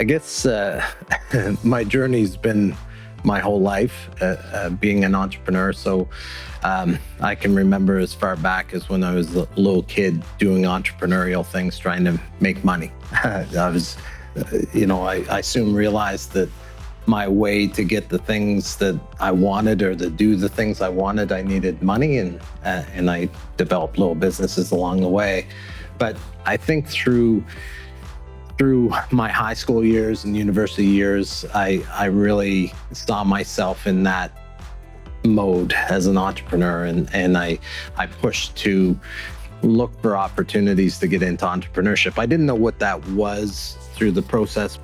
I guess my journey's been my whole life being an entrepreneur. So I can remember as far back as when I was a little kid doing entrepreneurial things, trying to make money. I soon realized that my way to get the things that I wanted or to do the things I wanted, I needed money, and I developed little businesses along the way. But I think through my high school years and university years, I really saw myself in that mode as an entrepreneur, and I pushed to look for opportunities to get into entrepreneurship. I didn't know what that was through the process,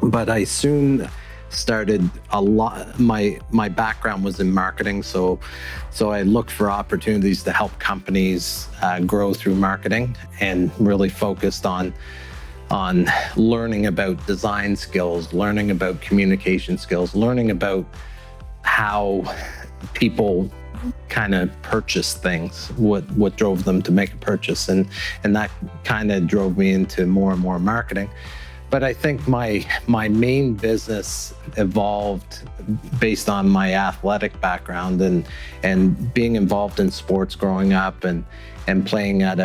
but I soon started a lot. My background was in marketing, so I looked for opportunities to help companies grow through marketing, and really focused on learning about design skills, learning about communication skills, learning about how people kind of purchase things, what drove them to make a purchase, and that kind of drove me into more and more marketing. But I think my main business evolved based on my athletic background and being involved in sports growing up and playing at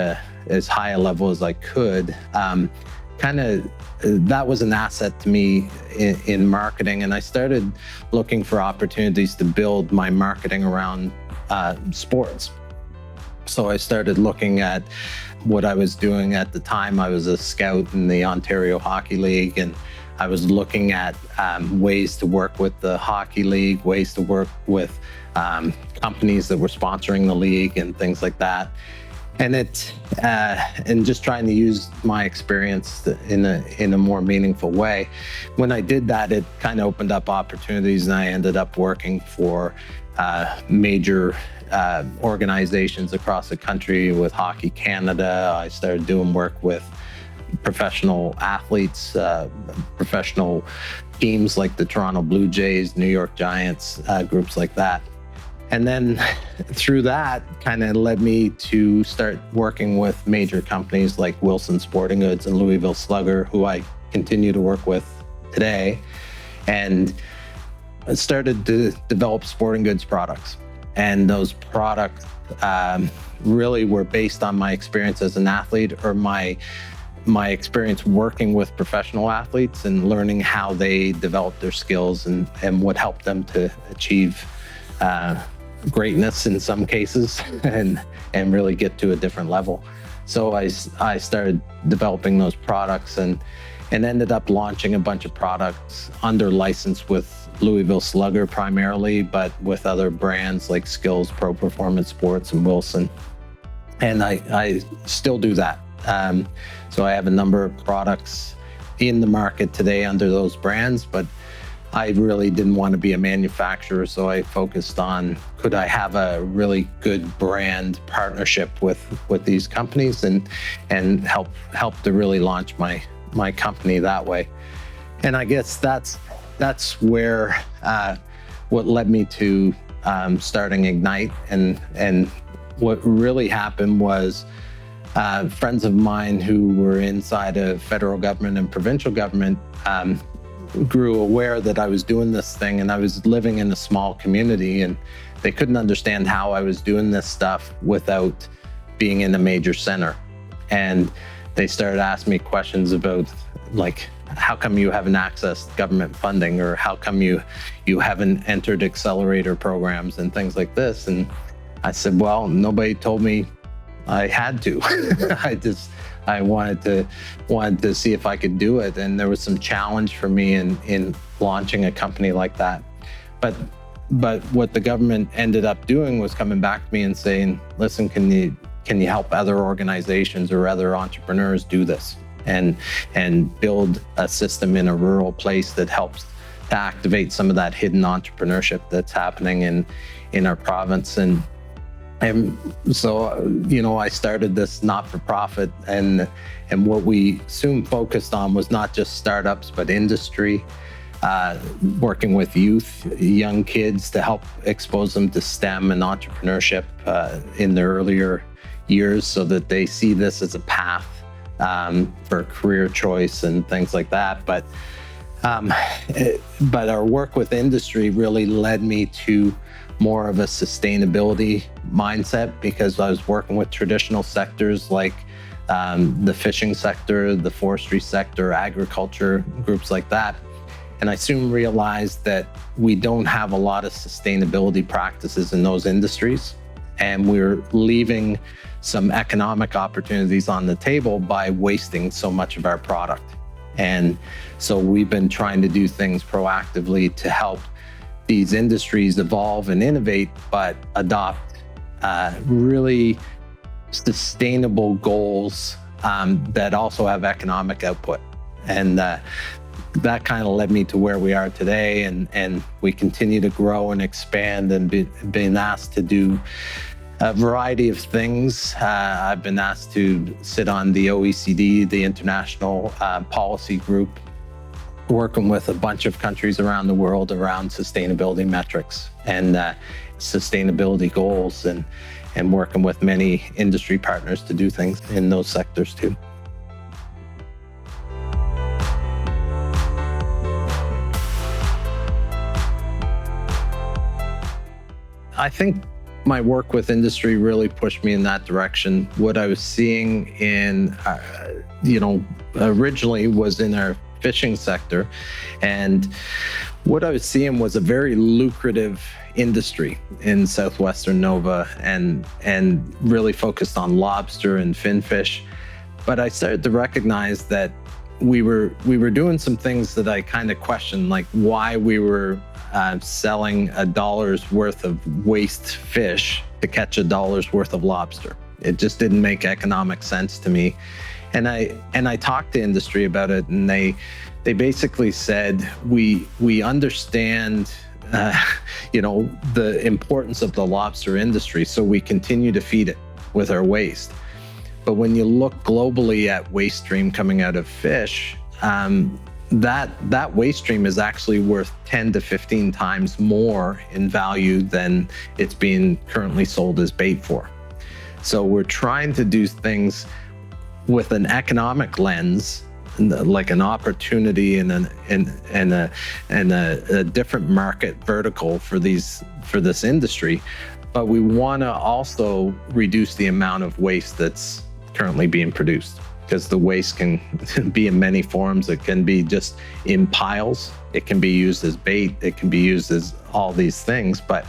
as high a level as I could. That was an asset to me in marketing, and I started looking for opportunities to build my marketing around sports. So I started looking at what I was doing at the time. I was a scout in the Ontario Hockey League, and I was looking at ways to work with the Hockey League, ways to work with companies that were sponsoring the league and things like that. And just trying to use my experience in a more meaningful way. When I did that, it kind of opened up opportunities, and I ended up working for major organizations across the country with Hockey Canada. I started doing work with professional athletes, professional teams like the Toronto Blue Jays, New York Giants, groups like that. And then through that kind of led me to start working with major companies like Wilson Sporting Goods and Louisville Slugger, who I continue to work with today, and started to develop sporting goods products. And those products really were based on my experience as an athlete, or my experience working with professional athletes and learning how they develop their skills and what helped them to achieve greatness in some cases and really get to a different level. So I started developing those products and ended up launching a bunch of products under license with Louisville Slugger primarily, but with other brands like Skills Pro Performance Sports and Wilson. And I still do that. So I have a number of products in the market today under those brands, but I really didn't want to be a manufacturer, so I focused on, could I have a really good brand partnership with these companies and help to really launch my company that way. And I guess that's where what led me to starting Ignite. And what really happened was friends of mine who were inside of federal government and provincial government grew aware that I was doing this thing, and I was living in a small community, and they couldn't understand how I was doing this stuff without being in a major center. And they started asking me questions about, like, how come you haven't accessed government funding, or how come you haven't entered accelerator programs and things like this? And I said, well, nobody told me I had to. I wanted to see if I could do it, and there was some challenge for me in launching a company like that. But what the government ended up doing was coming back to me and saying, listen, can you help other organizations or other entrepreneurs do this and build a system in a rural place that helps to activate some of that hidden entrepreneurship that's happening in our province. And so, I started this not-for-profit, and what we soon focused on was not just startups, but industry, working with youth, young kids, to help expose them to STEM and entrepreneurship in their earlier years, so that they see this as a path for career choice and things like that. But our work with industry really led me to more of a sustainability mindset, because I was working with traditional sectors like the fishing sector, the forestry sector, agriculture, groups like that. And I soon realized that we don't have a lot of sustainability practices in those industries. And we're leaving some economic opportunities on the table by wasting so much of our product. And so we've been trying to do things proactively to help these industries evolve and innovate, but adopt really sustainable goals that also have economic output. And that kind of led me to where we are today. And we continue to grow and expand and being asked to do a variety of things. I've been asked to sit on the OECD, the International Policy Group, working with a bunch of countries around the world around sustainability metrics and sustainability goals, and working with many industry partners to do things in those sectors too. I think my work with industry really pushed me in that direction. What I was seeing in, originally was in our fishing sector. And what I was seeing was a very lucrative industry in southwestern Nova and really focused on lobster and finfish. But I started to recognize that we were doing some things that I kind of questioned, like why we were selling $1 worth of waste fish to catch $1 worth of lobster. It just didn't make economic sense to me. And I talked to industry about it, and they basically said, we understand the importance of the lobster industry, so we continue to feed it with our waste. But when you look globally at waste stream coming out of fish, that waste stream is actually worth 10 to 15 times more in value than it's being currently sold as bait for. So we're trying to do things with an economic lens, like an opportunity and a different market vertical for this industry. But we want to also reduce the amount of waste that's currently being produced, because the waste can be in many forms. It can be just in piles. It can be used as bait. It can be used as all these things. But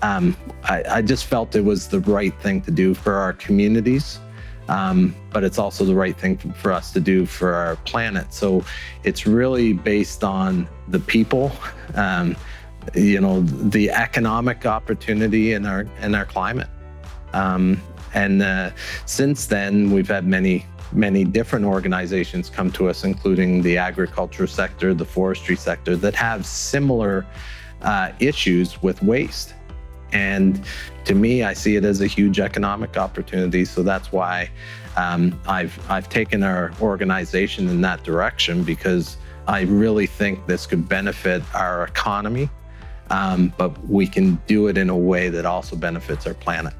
I just felt it was the right thing to do for our communities. But it's also the right thing for us to do for our planet. So it's really based on the people, the economic opportunity in our climate. And since then, we've had many different organizations come to us, including the agriculture sector, the forestry sector, that have similar issues with waste. And to me, I see it as a huge economic opportunity. So that's why I've taken our organization in that direction, because I really think this could benefit our economy, but we can do it in a way that also benefits our planet.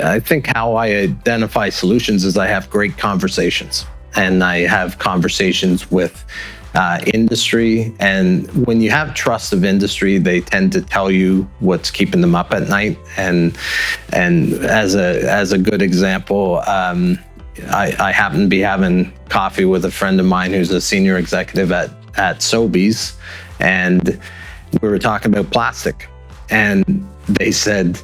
I think how I identify solutions is I have great conversations, and I have conversations with industry. And when you have trust of industry, they tend to tell you what's keeping them up at night. And as a good example, I happen to be having coffee with a friend of mine who's a senior executive at Sobeys, and we were talking about plastic. And they said,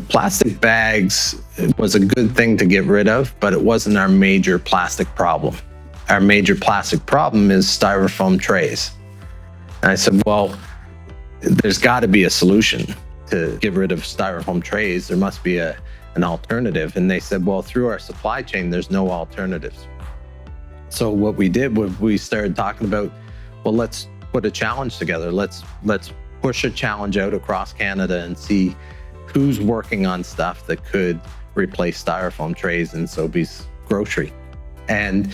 plastic bags was a good thing to get rid of, but it wasn't our major plastic problem. Our major plastic problem is styrofoam trays. And I said, well, there's got to be a solution to get rid of styrofoam trays. There must be an alternative. And they said, well, through our supply chain, there's no alternatives. So what we did was we started talking about, well, let's put a challenge together. Let's push a challenge out across Canada and see who's working on stuff that could replace styrofoam trays in Sobeys grocery. And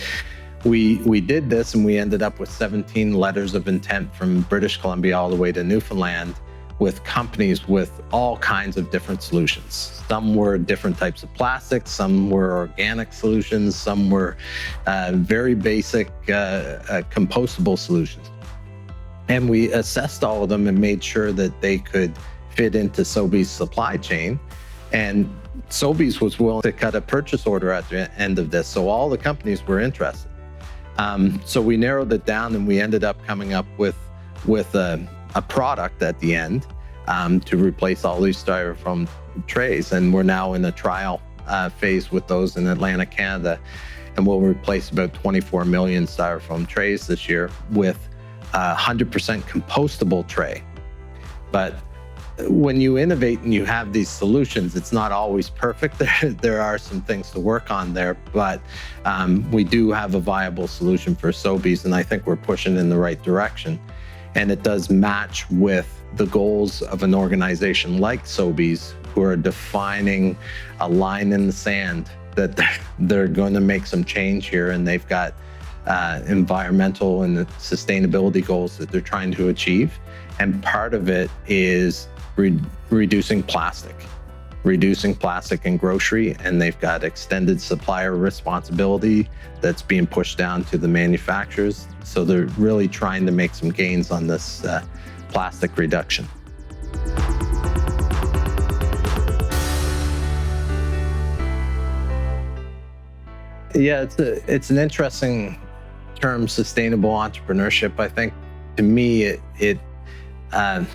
we did this, and we ended up with 17 letters of intent from British Columbia all the way to Newfoundland, with companies with all kinds of different solutions. Some were different types of plastics, some were organic solutions, some were very basic compostable solutions. And we assessed all of them and made sure that they could fit into Sobeys' supply chain. And Sobeys was willing to cut a purchase order at the end of this, so all the companies were interested. So we narrowed it down, and we ended up coming up with a product at the end to replace all these styrofoam trays. And we're now in the trial phase with those in Atlantic, Canada. And we'll replace about 24 million styrofoam trays this year with 100% compostable tray. But when you innovate and you have these solutions, it's not always perfect. There are some things to work on there, but we do have a viable solution for Sobeys, and I think we're pushing in the right direction. And it does match with the goals of an organization like Sobeys, who are defining a line in the sand that they're going to make some change here, and they've got environmental and sustainability goals that they're trying to achieve. And part of it is reducing plastic in grocery, and they've got extended supplier responsibility that's being pushed down to the manufacturers. So they're really trying to make some gains on this plastic reduction. Yeah, it's an interesting term, sustainable entrepreneurship. I think to me, to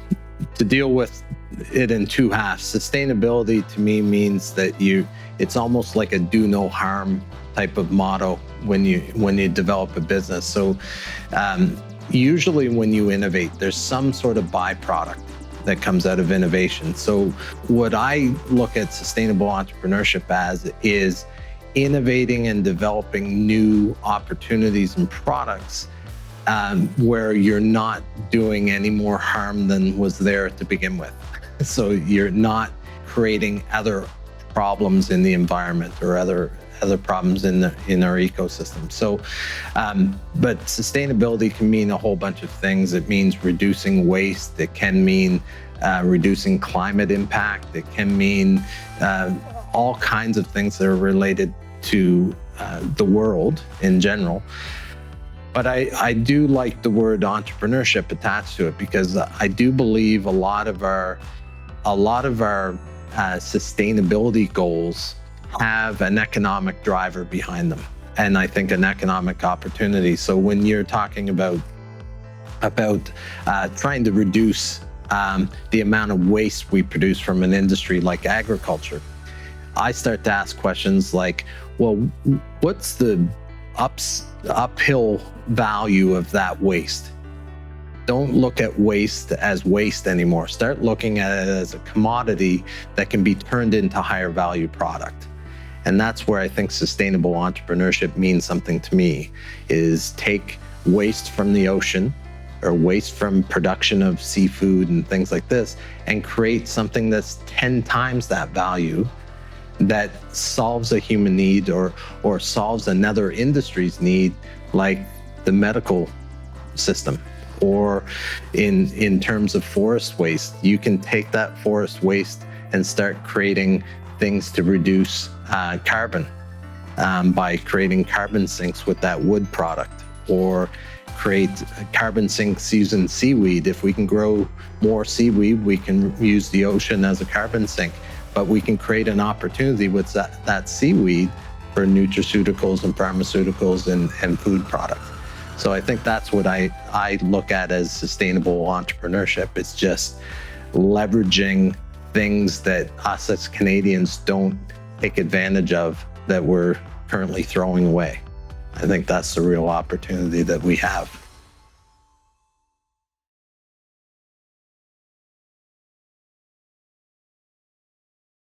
deal with it in two halves. Sustainability to me means that it's almost like a do no harm type of motto when you develop a business. So usually when you innovate, there's some sort of byproduct that comes out of innovation. So what I look at sustainable entrepreneurship as is innovating and developing new opportunities and products where you're not doing any more harm than was there to begin with. So you're not creating other problems in the environment or other problems in our ecosystem. So, but sustainability can mean a whole bunch of things. It means reducing waste. It can mean reducing climate impact. It can mean all kinds of things that are related to the world in general. But I do like the word entrepreneurship attached to it, because I do believe a lot of our sustainability goals have an economic driver behind them, and I think an economic opportunity. So when you're talking about trying to reduce the amount of waste we produce from an industry like agriculture, I start to ask questions like, well, what's the uphill value of that waste? Don't look at waste as waste anymore. Start looking at it as a commodity that can be turned into higher value product. And that's where I think sustainable entrepreneurship means something to me, is take waste from the ocean or waste from production of seafood and things like this and create something that's 10 times that value, that solves a human need or solves another industry's need, like the medical system. Or in terms of forest waste, you can take that forest waste and start creating things to reduce carbon by creating carbon sinks with that wood product, or create carbon sinks using seaweed. If we can grow more seaweed, we can use the ocean as a carbon sink, but we can create an opportunity with that seaweed for nutraceuticals and pharmaceuticals and food products. So I think that's what I look at as sustainable entrepreneurship. It's just leveraging things that us as Canadians don't take advantage of, that we're currently throwing away. I think that's the real opportunity that we have.